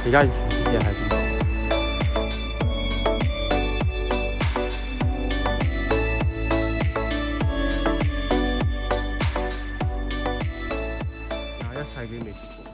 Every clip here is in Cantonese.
而家完全唔知喺邊度。21世紀未食過。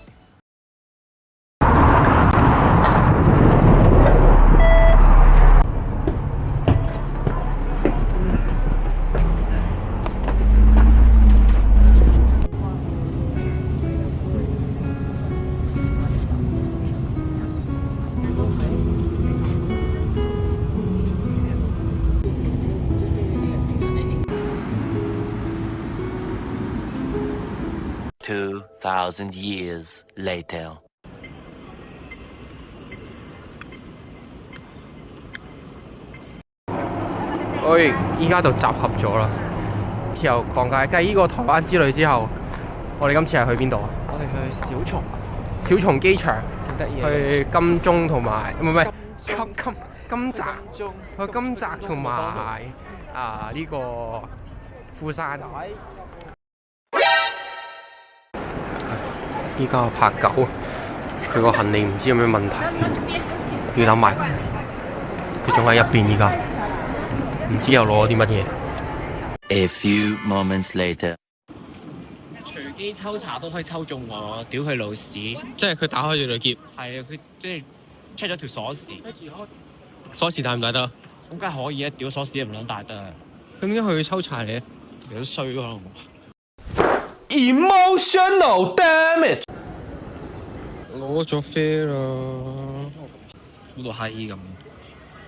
2,000 years later. 我哋依家就集合咗啦，之後講解繼呢個台灣之旅之後，我哋今次係去邊度啊？我哋去小松機場，幾得意去金鐘同埋唔係金澤，去金澤同埋呢個富山。依家拍狗，佢個行李唔知有咩問題，要諗埋。佢仲喺入邊依家，唔知又攞咗啲乜嘢。A few moments later. 隨機抽查都可以抽中我，屌佢老屎！即係佢打開咗條喼，係啊，佢即係出咗條鎖匙，鎖匙帶唔帶得？咁梗係可以啊！屌鎖匙唔撚帶得啊！咁點解佢抽查你？有啲衰可能。Emotional damage。攞咗飛啦！苦到閪咁，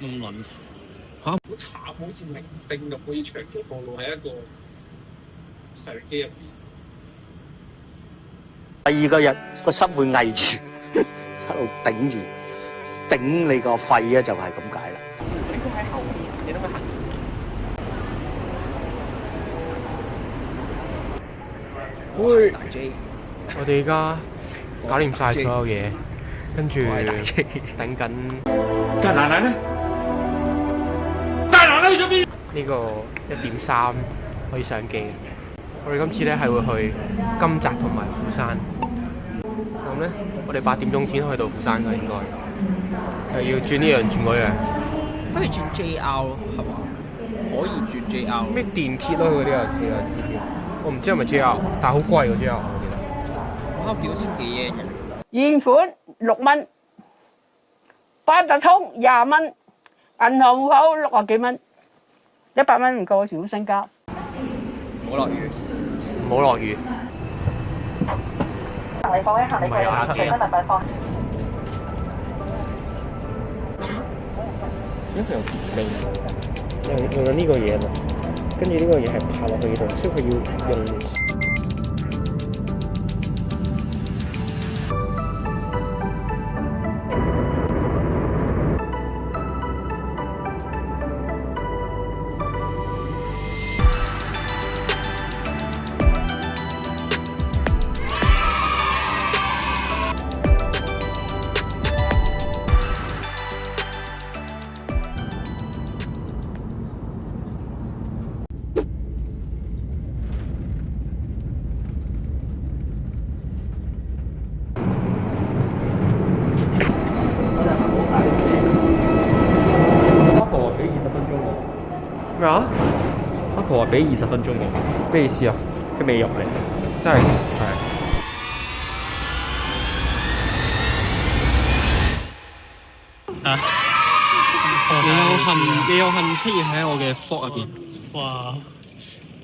咁撚苦。嚇！好慘，好似明星咁，好似長期暴露喺一個相機入邊。第二個日個心會翳住，喺度頂住，頂你個肺啊！就係咁解啦。應該喺後面，你都可以行。喂，我哋而家搞掂晒所有嘢，跟住等緊。大奶奶呢？大奶奶去咗邊？呢個1.3可以上機。我哋今次咧係會去金澤同埋富山。咁咧，我哋8點鐘先去到富山㗎，應該。又要轉呢樣轉嗰樣。可以轉 JR 咯，係嘛？可以轉 JR。咩電鐵咯？嗰啲啊，我唔知係咪 JR， 但係好貴喎 JR， 我記得。我幾多千幾yen嘅。現款6蚊，八達通20蚊，銀行戶口60幾蚊，100蚊唔夠嘅時好身家。唔好落雨。唔好落雨。行李放喺行李櫃入，隨身物品放。因為佢有電力，用緊呢個嘢啊嘛，跟住呢個嘢係拍落去呢度，所以佢要用。咩啊？阿婆話俾20分鐘我，咩意思啊？佢未入嚟，真係係。啊！你有幸出現喺我嘅 vlog 入邊。哇！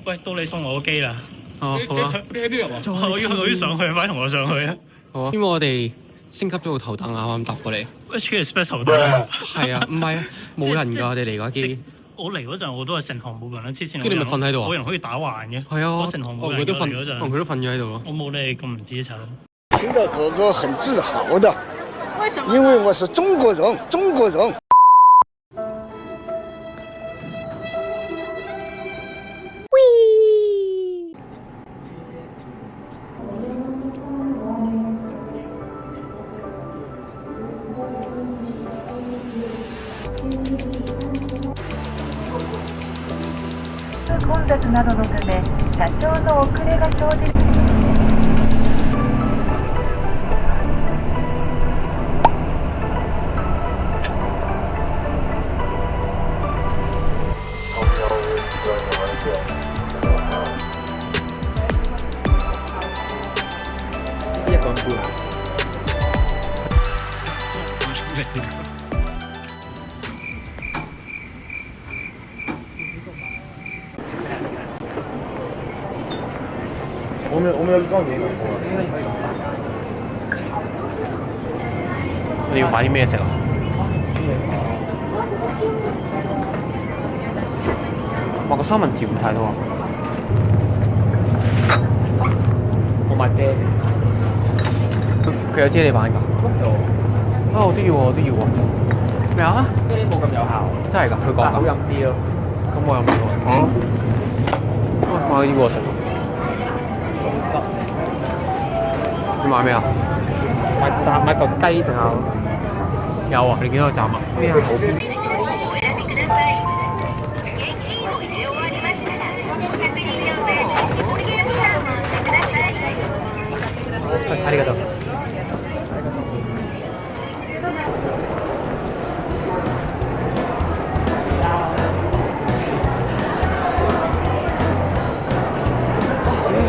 喂，到你送我個機啦。哦，好啦。邊度啊？我要上去，快啲同我上去啊！好啊。因為我哋升級咗個頭凳，啱啱搭過嚟。HK Express 頭凳。係啊，唔係啊，冇人㗎，我哋嚟嗰機。我嚟嗰陣我都係成行冇人啦，黐線。跟住你咪瞓喺度啊？冇人可以打橫嘅。係啊，我成行冇人。佢都瞓咗喺度咯。我冇你咁唔知醜。聽到哥哥很自豪的，為什麼？因為我是中國人，中國人。混雑などのため、多少の遅れが生じ你要買啲咩食啊？哇！個三文治唔太多啊！我買遮。佢有啫喱版㗎？啊！我都要喎，我都要喎。咩啊？遮冇咁有效，真係㗎？佢講好飲啲咯。咁我有冇喎？我有啲喎食。你買咩啊？買嚿雞食下。有啊！你幾多個站啊？咩啊？喺呢個度。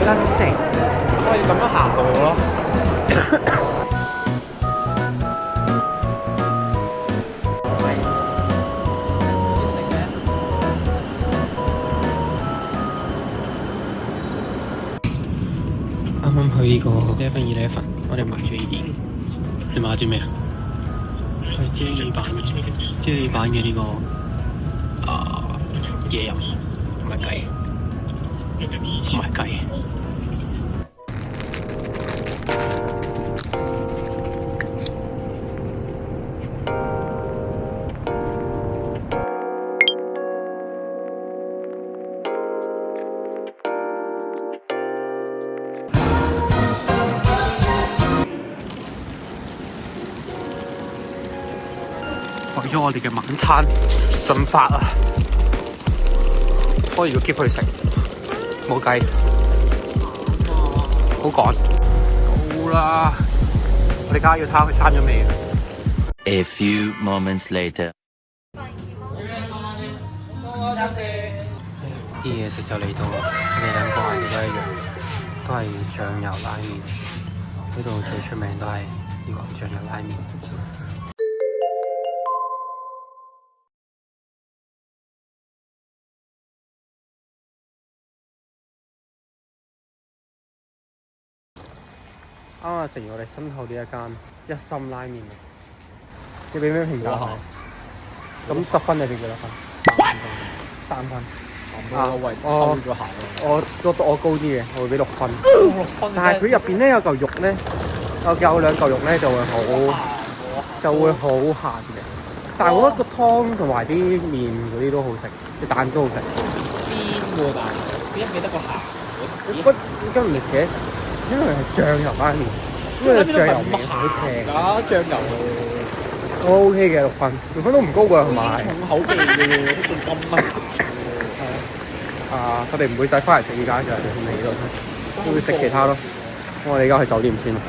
撚成，我要咁樣行路咯。啱啱去呢個 7-Eleven，我哋買咗呢啲。你買咗咩啊？係啫喱版嘅呢個椰油同埋雞。為咗我哋嘅晚餐進發啊！我要 keep 去食，冇計，好趕，到啦！我哋而家要睇下佢閂咗未。A few moments later. 啲嘢食就嚟到啦，我哋兩個嗌嘅都一樣，都係醬油拉麵。呢度最出名都係呢個醬油拉麵。啱啱食完我哋身後呢一間一心拉麵，你俾咩評價佢？咁10分你俾幾多分？3分。我高啲嘅，我會俾6分。但係佢入邊咧有嚿肉咧，有兩嚿肉咧就會好鹹嘅。但係我覺得個湯同埋啲麵嗰啲都好食，啲蛋都好食。鮮喎，但係一味得個鹹，我覺得點解唔係寫？因為係醬油拉麵，因為醬油味好正。醬油我 OK 嘅6分，6分都唔高㗎，同埋重口味嘅喎，都仲咁乜？我哋唔會再翻嚟食依家嘅味咯，會食其他咯。我哋而家去酒店先啦。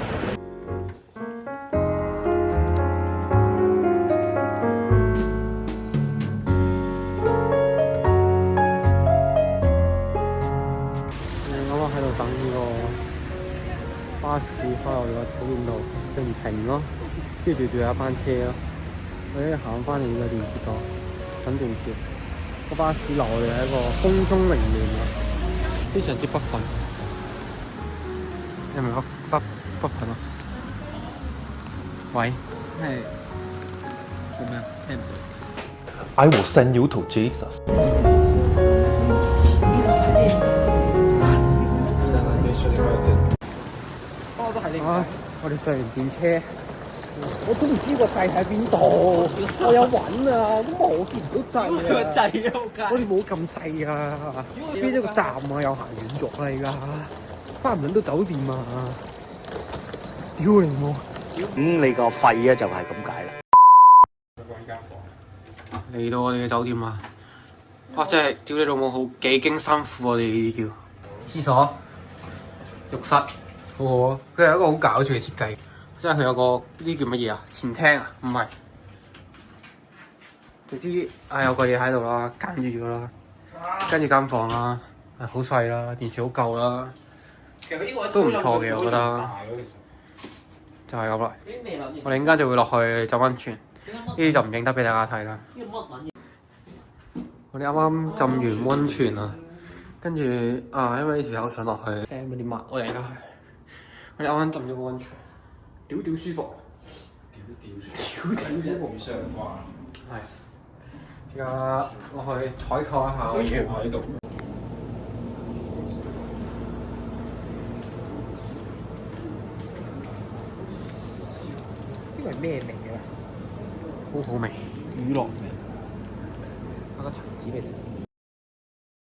啱啱喺度等呢個巴士翻落嚟個酒店度，佢唔停咯，跟住仲有一班車咯。我哋行翻嚟呢個電鐵度等電鐵。個巴士落我哋係一個風中凌亂啊，非常之不忿。你明唔明不忿啊？喂，係做咩啊？聽唔到。I will send you to Jesus。我哋上完電車，我都唔知個掣喺邊度，我有揾啊，都冇見唔到掣啊！個掣啊！我哋冇撳掣啊！邊一個站啊？又行遠咗啦！而家翻唔到酒店啊！屌你冇！你個肺啊就係咁解啦。嚟到我哋嘅酒店啊！哇！真係屌你老母，好幾經辛苦我哋呢啲叫廁所、浴室，好好啊！佢係一個好搞笑嘅設計，即係佢有個呢啲叫乜嘢啊？前廳啊？唔係，總之有個嘢喺度啦，間住咗啦，跟住間房啦，好細啦，電視好夠啦，都唔錯嘅，我覺得。就係咁啦，我哋陣間就會落去浸溫泉，呢啲就唔影得俾大家睇啦。我哋啱啱浸完温泉啊，跟住因為呢條友想落去 family mart，我哋而家去。我哋啱啱浸咗個温泉，屌屌舒服，屌舒服，上關。係。而家落去採購一下我要喺度。呢個係咩味嘅？好好味，乳酪味。攞個提子嚟食。